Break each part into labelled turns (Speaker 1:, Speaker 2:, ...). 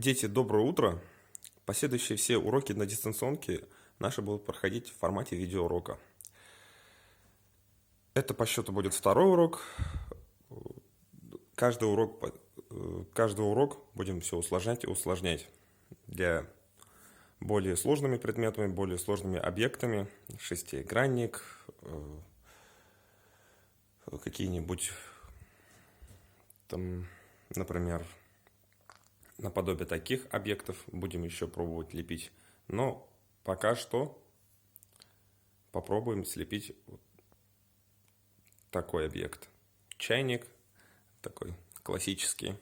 Speaker 1: Дети, доброе утро! Последующие все уроки на дистанционке наши будут проходить в формате видеоурока. Это по счету будет второй урок. Каждый урок будем все усложнять и усложнять для более сложными предметами, более сложными объектами, шестигранник, какие-нибудь там, например, наподобие таких объектов будем еще пробовать лепить. Но пока что попробуем слепить вот такой объект. Чайник, такой классический.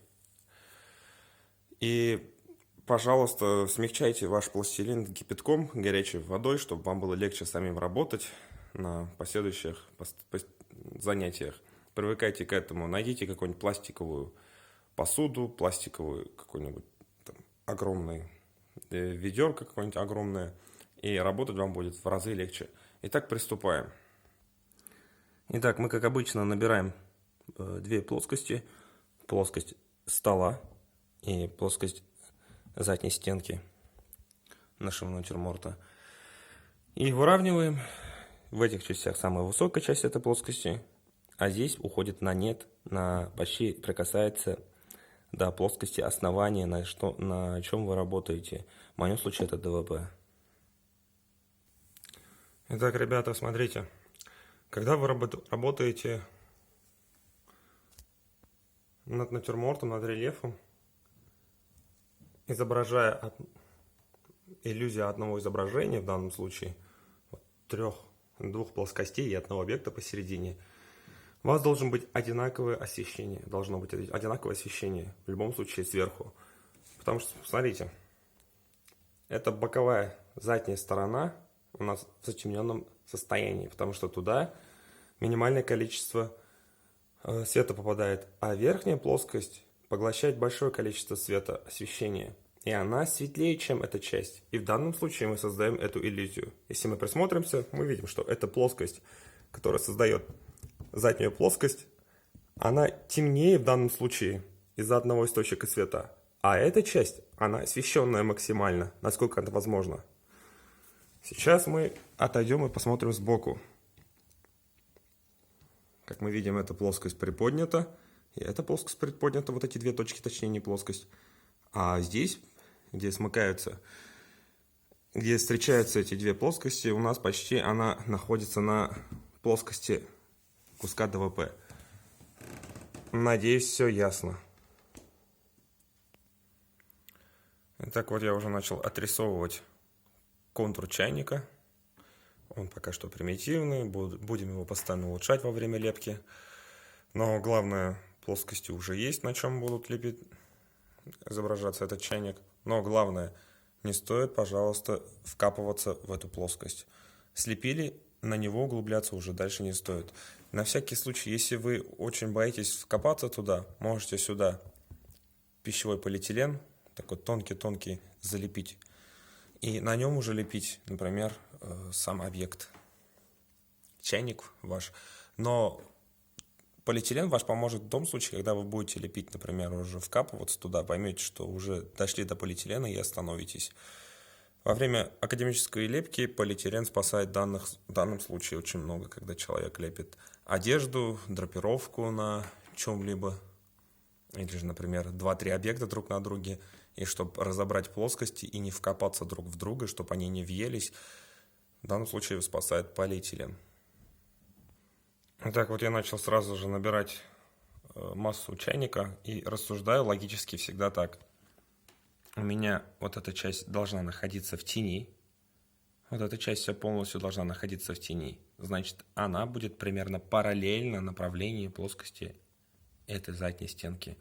Speaker 1: И, пожалуйста, смягчайте ваш пластилин кипятком, горячей водой, чтобы вам было легче самим работать на последующих занятиях. Привыкайте к этому. Найдите какую-нибудь пластиковую посуду, пластиковую какую-нибудь огромную ведерко какое-нибудь огромное, и работать вам будет в разы легче. Итак, приступаем. Итак, мы, как обычно, набираем две плоскости. Плоскость стола и плоскость задней стенки нашего натюрморта. И выравниваем. В этих частях самая высокая часть этой плоскости, а здесь уходит на нет, почти прикасается до плоскости основания, на чем вы работаете. В моем случае это ДВП. Итак, ребята, смотрите. Когда вы работаете над натюрмортом, над рельефом, изображая иллюзию одного изображения, в данном случае двух плоскостей и одного объекта посередине, у вас должно быть одинаковое освещение. Должно быть одинаковое освещение в любом случае сверху. Потому что, смотрите, это боковая задняя сторона у нас в затемненном состоянии, потому что туда минимальное количество света попадает, а верхняя плоскость поглощает большое количество света, освещения. И она светлее, чем эта часть. И в данном случае мы создаем эту иллюзию. Если мы присмотримся, мы видим, что эта плоскость, которая создает заднюю плоскость, она темнее в данном случае из-за одного источника света. А эта часть, она освещенная максимально, насколько это возможно. Сейчас мы отойдем и посмотрим сбоку. Как мы видим, эта плоскость приподнята, и эта плоскость приподнята, вот эти две точки, точнее не плоскость. А здесь, где смыкаются, где встречаются эти две плоскости, у нас почти она находится на плоскости куска ДВП. Надеюсь, все ясно. Итак, вот я уже начал отрисовывать контур чайника. Он пока что примитивный, будем его постоянно улучшать во время лепки. Но главное, плоскости уже есть, на чем будут лепить, изображаться этот чайник. Но главное, не стоит, пожалуйста, вкапываться в эту плоскость. Слепили, на него углубляться уже дальше не стоит. На всякий случай, если вы очень боитесь вкопаться туда, можете сюда пищевой полиэтилен, такой тонкий-тонкий, залепить. И на нем уже лепить, например, сам объект, чайник ваш. Но полиэтилен ваш поможет в том случае, когда вы будете лепить, например, уже вкапываться туда, поймете, что уже дошли до полиэтилена и остановитесь. Во время академической лепки полиэтилен спасает в данном случае очень много, когда человек лепит одежду, драпировку на чем-либо, или же, например, 2-3 объекта друг на друге, и чтобы разобрать плоскости и не вкопаться друг в друга, чтобы они не въелись, в данном случае спасает полиэтилен. Итак, вот я начал сразу же набирать массу чайника и рассуждаю логически всегда так. У меня вот эта часть должна находиться в тени. Вот эта часть вся полностью должна находиться в тени. Значит, она будет примерно параллельно направлению плоскости этой задней стенки.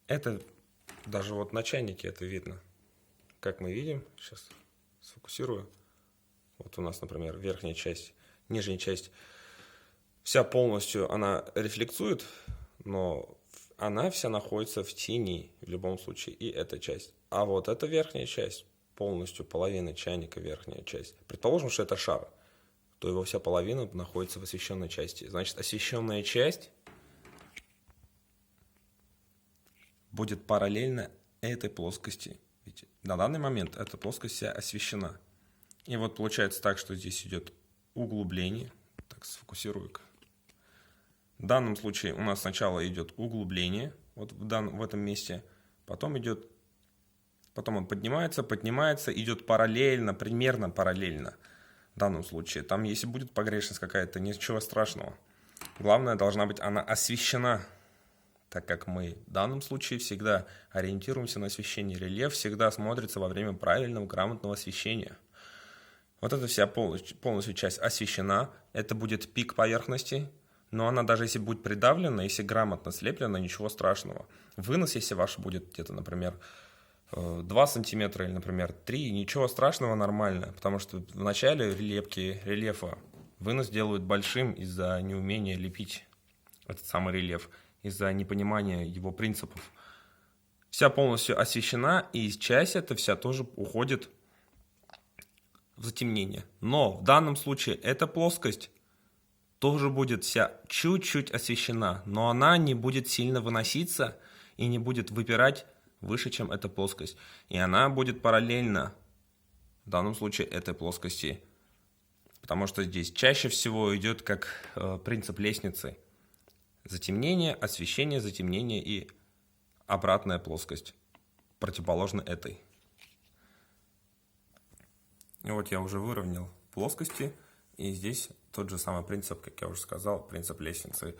Speaker 1: Это даже вот на чайнике это видно. Как мы видим, сейчас сфокусирую. Вот у нас, например, верхняя часть, нижняя часть, вся полностью она рефлексует, но она вся находится в тени в любом случае, и эта часть. А вот эта верхняя часть, полностью половина чайника, верхняя часть. Предположим, что это шар, то его вся половина находится в освещенной части. Значит, освещенная часть будет параллельно этой плоскости. Ведь на данный момент эта плоскость вся освещена. И вот получается так, что здесь идет углубление. Так, сфокусирую-ка. В данном случае у нас сначала идет углубление, вот в этом месте, потом он поднимается, идет параллельно, примерно параллельно. В данном случае, там если будет погрешность какая-то, ничего страшного. Главное, должна быть она освещена, так как мы в данном случае всегда ориентируемся на освещение. Рельеф всегда смотрится во время правильного, грамотного освещения. Вот эта вся полностью часть освещена, это будет пик поверхности, но она даже если будет придавлена, если грамотно слеплена, ничего страшного. Вынос, если ваш будет где-то, например, 2 сантиметра или, например, 3, ничего страшного, нормально, потому что в начале рельефа вынос делают большим из-за неумения лепить этот самый рельеф, из-за непонимания его принципов. Вся полностью освещена, и часть эта вся тоже уходит в затемнение. Но в данном случае эта плоскость тоже будет вся чуть-чуть освещена, но она не будет сильно выноситься и не будет выпирать выше, чем эта плоскость. И она будет параллельно, в данном случае, этой плоскости. Потому что здесь чаще всего идет как принцип лестницы. Затемнение, освещение, затемнение и обратная плоскость, противоположно этой. И вот я уже выровнял плоскости, и здесь тот же самый принцип, как я уже сказал, принцип лестницы.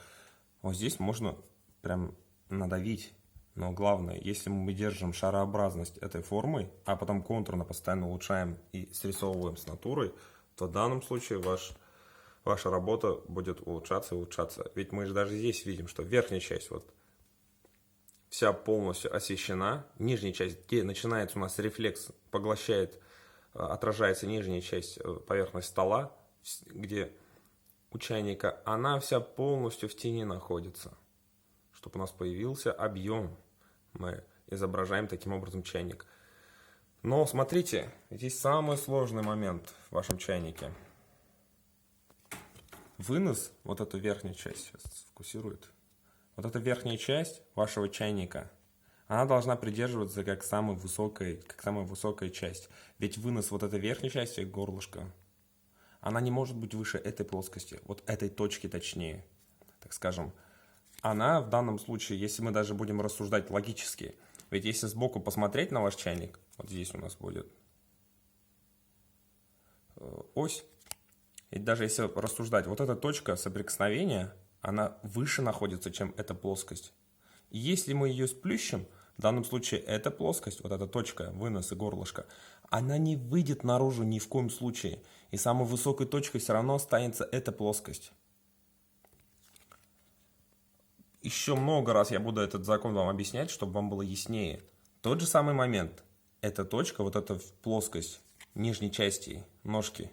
Speaker 1: Вот здесь можно прям надавить, но главное, если мы держим шарообразность этой формы, а потом контурно постоянно улучшаем и срисовываем с натурой, то в данном случае ваша работа будет улучшаться и улучшаться. Ведь мы же даже здесь видим, что верхняя часть вот вся полностью освещена, нижняя часть, где начинается у нас рефлекс, отражается нижняя часть поверхности стола, где у чайника, она вся полностью в тени находится. Чтобы у нас появился объем, мы изображаем таким образом чайник. Но смотрите, здесь самый сложный момент в вашем чайнике. Вынос, вот эту верхнюю часть, сейчас сфокусирует, вот эта верхняя часть вашего чайника, она должна придерживаться как самая высокая часть. Ведь вынос вот этой верхней части, горлышка, она не может быть выше этой плоскости, вот этой точки точнее, так скажем. Она в данном случае, если мы даже будем рассуждать логически, ведь если сбоку посмотреть на ваш чайник, вот здесь у нас будет ось, и даже если рассуждать, вот эта точка соприкосновения, она выше находится, чем эта плоскость. И если мы ее сплющим, в данном случае эта плоскость, вот эта точка, вынос и горлышко, она не выйдет наружу ни в коем случае. И самой высокой точкой все равно останется эта плоскость. Еще много раз я буду этот закон вам объяснять, чтобы вам было яснее. Тот же самый момент. Эта точка, вот эта плоскость нижней части ножки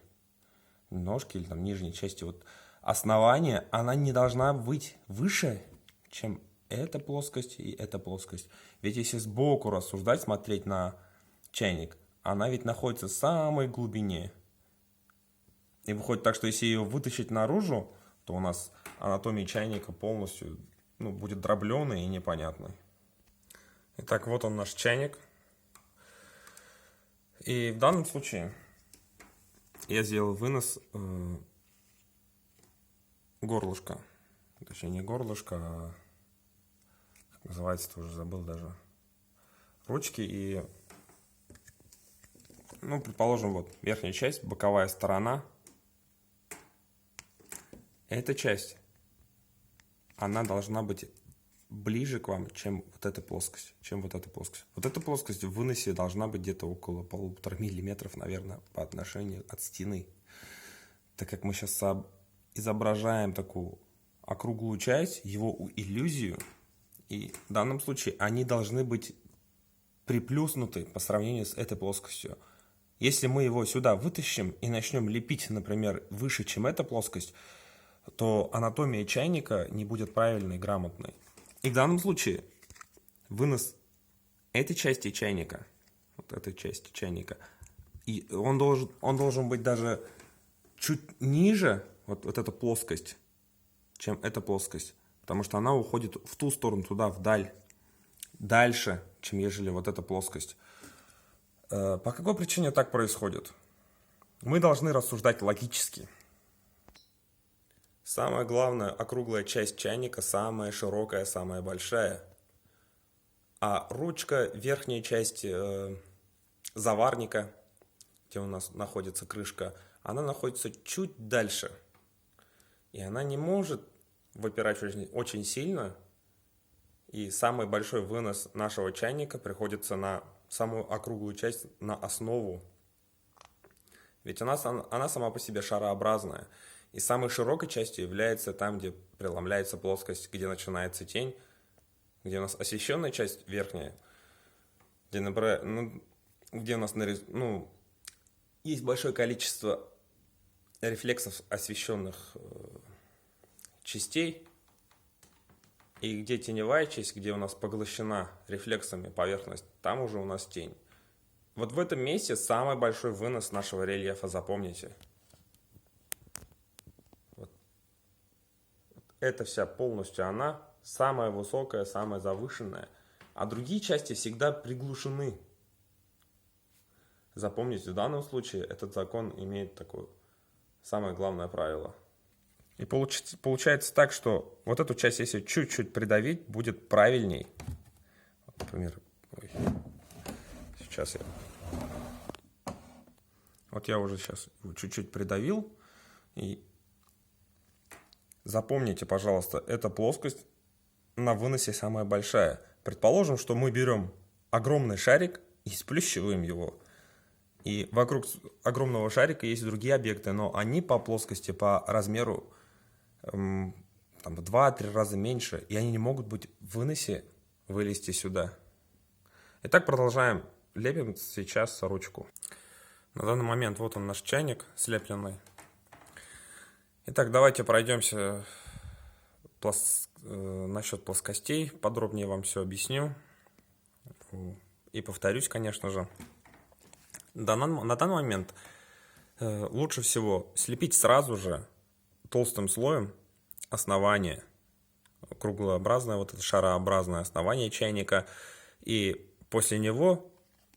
Speaker 1: или там нижней части, вот основания, она не должна быть выше, чем эта плоскость и эта плоскость. Ведь если сбоку рассуждать, смотреть на чайник, она ведь находится в самой глубине. И выходит так, что если ее вытащить наружу, то у нас анатомия чайника полностью будет дробленой и непонятной. Итак, вот он наш чайник. И в данном случае я сделал вынос горлышка. Точнее, не горлышко, а как называется, тоже забыл даже. Ручки и, предположим, вот верхняя часть, боковая сторона. Эта часть, она должна быть ближе к вам, чем вот эта плоскость. Вот эта плоскость в выносе должна быть где-то около 1,5 миллиметров, наверное, по отношению от стены. Так как мы сейчас изображаем такую округлую часть, его иллюзию, и в данном случае они должны быть приплюснуты по сравнению с этой плоскостью. Если мы его сюда вытащим и начнем лепить, например, выше, чем эта плоскость, то анатомия чайника не будет правильной, грамотной. И в данном случае вынос этой части чайника, вот этой части чайника, и он должен быть даже чуть ниже, вот эта плоскость, чем эта плоскость, потому что она уходит в ту сторону, туда, вдаль, дальше, чем ежели вот эта плоскость. По какой причине так происходит? Мы должны рассуждать логически. Самая главная округлая часть чайника самая широкая, самая большая. А ручка, верхняя часть заварника, где у нас находится крышка, она находится чуть дальше. И она не может выпирать очень сильно. И самый большой вынос нашего чайника приходится на самую округлую часть, на основу. Ведь она сама по себе шарообразная. И самой широкой частью является там, где преломляется плоскость, где начинается тень, где у нас освещенная часть верхняя, где у нас есть большое количество рефлексов освещенных частей, и где теневая часть, где у нас поглощена рефлексами поверхность, там уже у нас тень. Вот в этом месте самый большой вынос нашего рельефа, запомните. Вот. Это вся полностью она, самая высокая, самая завышенная, а другие части всегда приглушены. Запомните, в данном случае этот закон имеет такое самое главное правило. И получается так, что вот эту часть, если чуть-чуть придавить, будет правильней. Например, сейчас я уже сейчас чуть-чуть придавил. И запомните, пожалуйста, эта плоскость на выносе самая большая. Предположим, что мы берем огромный шарик и сплющиваем его. И вокруг огромного шарика есть другие объекты, но они по плоскости, по размеру в 2-3 раза меньше, и они не могут быть в выносе вылезти сюда. Итак, продолжаем. Лепим сейчас ручку. На данный момент вот он наш чайник слепленный. Итак, давайте пройдемся насчет плоскостей. Подробнее вам все объясню. И повторюсь, конечно же. На данный момент лучше всего слепить сразу же толстым слоем основание, круглообразное, вот это шарообразное основание чайника. И после него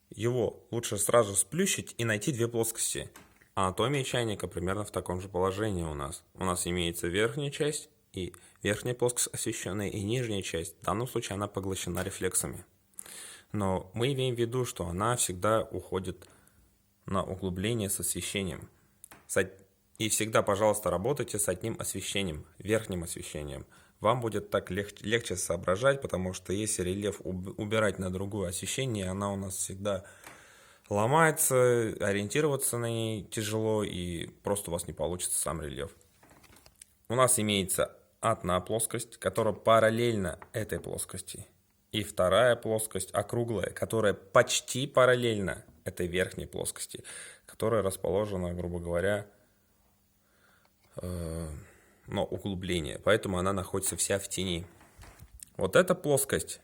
Speaker 1: его лучше сразу сплющить и найти две плоскости. Анатомия чайника примерно в таком же положении у нас. У нас имеется верхняя часть и верхняя плоскость освещенная, и нижняя часть. В данном случае она поглощена рефлексами. Но мы имеем в виду, что она всегда уходит на углубление с освещением. И всегда, пожалуйста, работайте с одним освещением, верхним освещением. Вам будет так легче соображать, потому что если рельеф убирать на другое освещение, она у нас всегда ломается, ориентироваться на ней тяжело, и просто у вас не получится сам рельеф. У нас имеется одна плоскость, которая параллельна этой плоскости. И вторая плоскость, округлая, которая почти параллельна этой верхней плоскости, которая расположена, грубо говоря, на углубление. Поэтому она находится вся в тени. Вот эта плоскость,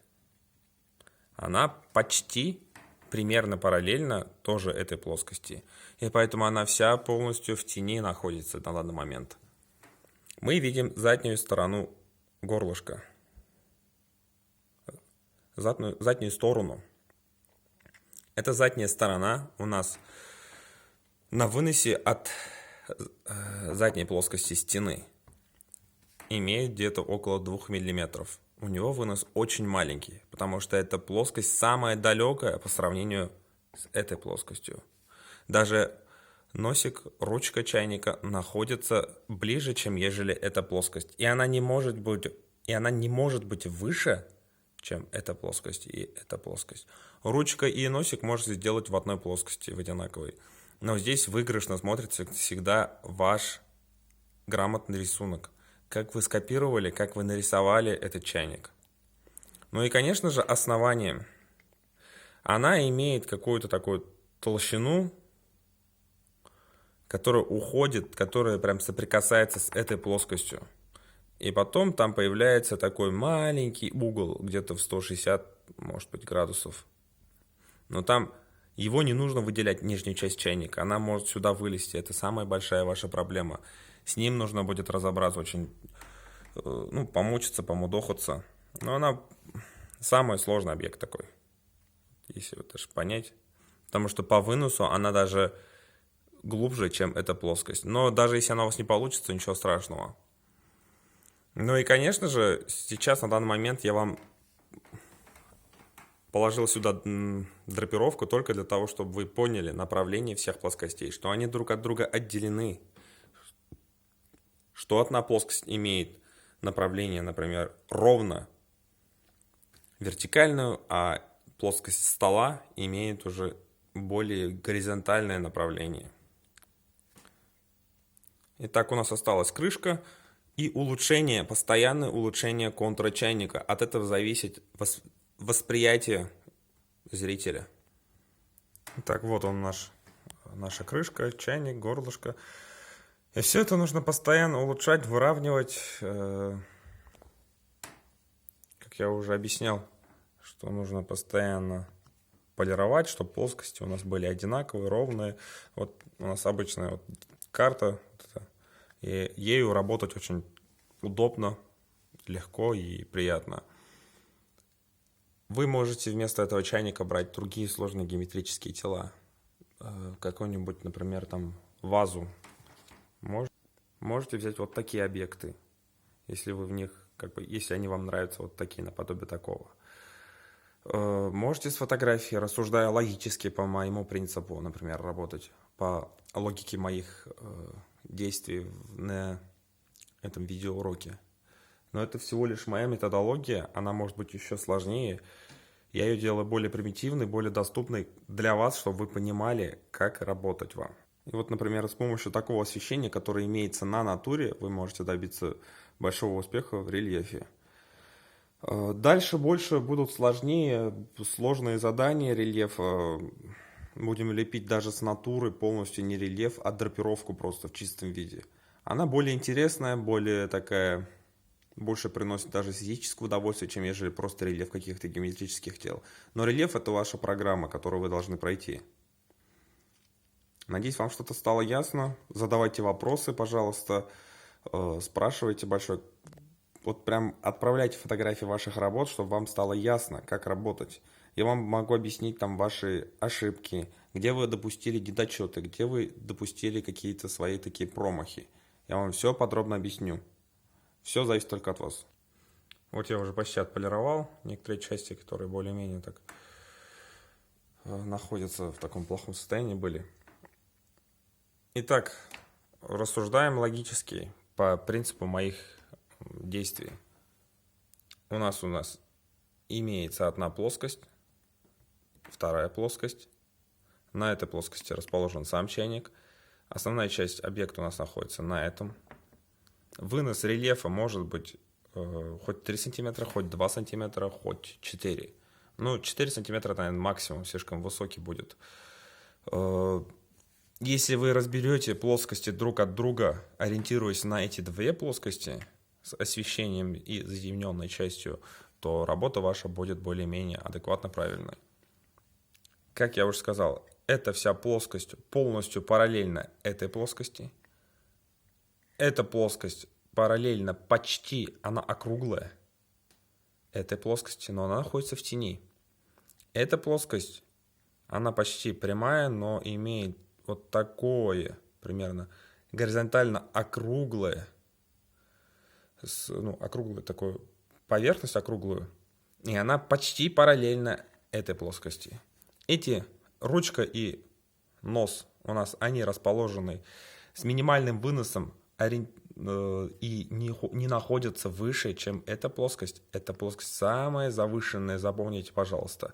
Speaker 1: она почти примерно параллельна тоже этой плоскости. И поэтому она вся полностью в тени находится на данный момент. Мы видим заднюю сторону горлышка. Заднюю сторону. Эта задняя сторона у нас на выносе от задней плоскости стены имеет где-то около 2 мм. У него вынос очень маленький, потому что эта плоскость самая далекая по сравнению с этой плоскостью. Даже носик, ручка чайника находится ближе, чем ежели эта плоскость. И она не может быть выше, чем эта плоскость и эта плоскость. Ручка и носик можете сделать в одной плоскости, в одинаковой. Но здесь выигрышно смотрится всегда ваш грамотный рисунок. Как вы скопировали, как вы нарисовали этот чайник. Ну и, конечно же, основание. Она имеет какую-то такую толщину, которая уходит, которая прям соприкасается с этой плоскостью. И потом там появляется такой маленький угол, где-то в 160, может быть, градусов. Но там его не нужно выделять, нижнюю часть чайника. Она может сюда вылезти. Это самая большая ваша проблема. С ним нужно будет разобраться очень, помучиться, помудохаться. Но она самый сложный объект такой. если вот даже понять. Потому что по выносу она даже глубже, чем эта плоскость. Но даже если она у вас не получится, ничего страшного. Ну и, конечно же, сейчас на данный момент я вам положил сюда драпировку только для того, чтобы вы поняли направление всех плоскостей, что они друг от друга отделены, что одна плоскость имеет направление, например, ровно вертикальную, а плоскость стола имеет уже более горизонтальное направление. Итак, у нас осталась крышка и улучшение, постоянное улучшение контура чайника. От этого зависит восприятие зрителя. Так, вот он наша крышка, чайник, горлышко. И все это нужно постоянно улучшать, выравнивать. Как я уже объяснял, что нужно постоянно полировать, чтобы плоскости у нас были одинаковые, ровные. Вот у нас обычная вот карта, и ею работать очень удобно, легко и приятно. Вы можете вместо этого чайника брать другие сложные геометрические тела. Какой-нибудь, например, там вазу. Можете взять вот такие объекты, если вы в них, если они вам нравятся вот такие, наподобие такого. Можете с фотографией, рассуждая логически по моему принципу, например, работать по логике моих действий на этом видеоуроке. Но это всего лишь моя методология, она может быть еще сложнее. Я ее делаю более примитивной, более доступной для вас, чтобы вы понимали, как работать вам. И вот, например, с помощью такого освещения, которое имеется на натуре, вы можете добиться большого успеха в рельефе. Дальше больше будут сложнее, сложные задания рельефа. Будем лепить даже с натуры полностью не рельеф, а драпировку просто в чистом виде. Она более интересная, более такая, больше приносит даже физическое удовольствие, чем ежели просто рельеф каких-то геометрических тел. Но рельеф — это ваша программа, которую вы должны пройти. Надеюсь, вам что-то стало ясно. Задавайте вопросы, пожалуйста, спрашивайте большое. Вот прям отправляйте фотографии ваших работ, чтобы вам стало ясно, как работать. Я вам могу объяснить там ваши ошибки, где вы допустили недочеты, где вы допустили какие-то свои такие промахи. Я вам все подробно объясню. Все зависит только от вас. Вот я уже почти отполировал некоторые части, которые более-менее так находятся в таком плохом состоянии были. Итак, рассуждаем логически по принципу моих действий. У нас имеется одна плоскость, вторая плоскость. На этой плоскости расположен сам чайник. Основная часть объекта у нас находится на этом. Вынос рельефа может быть хоть 3 см, хоть 2 см, хоть 4. Ну, 4 см, наверное, максимум, слишком высокий будет. Если вы разберете плоскости друг от друга, ориентируясь на эти две плоскости с освещением и затемненной частью, то работа ваша будет более-менее адекватно правильной. Как я уже сказал, эта вся плоскость полностью параллельна этой плоскости. Эта плоскость параллельно почти, она округлая этой плоскости, но она находится в тени. Эта плоскость, она почти прямая, но имеет вот такое примерно горизонтально округлое, округлую такую поверхность округлую, и она почти параллельна этой плоскости. Эти ручка и нос у нас, они расположены с минимальным выносом и не находятся выше, чем эта плоскость. Эта плоскость самая завышенная, запомните, пожалуйста.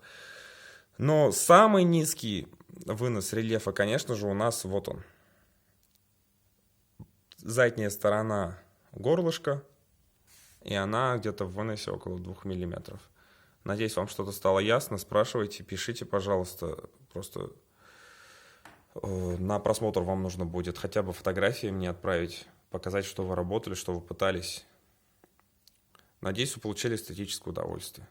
Speaker 1: Но самый низкий вынос рельефа, конечно же, у нас вот он. Задняя сторона горлышка, и она где-то в выносе около 2 мм. Надеюсь, вам что-то стало ясно. Спрашивайте, пишите, пожалуйста. Просто на просмотр вам нужно будет хотя бы фотографии мне отправить, показать, что вы работали, что вы пытались. Надеюсь, вы получили эстетическое удовольствие.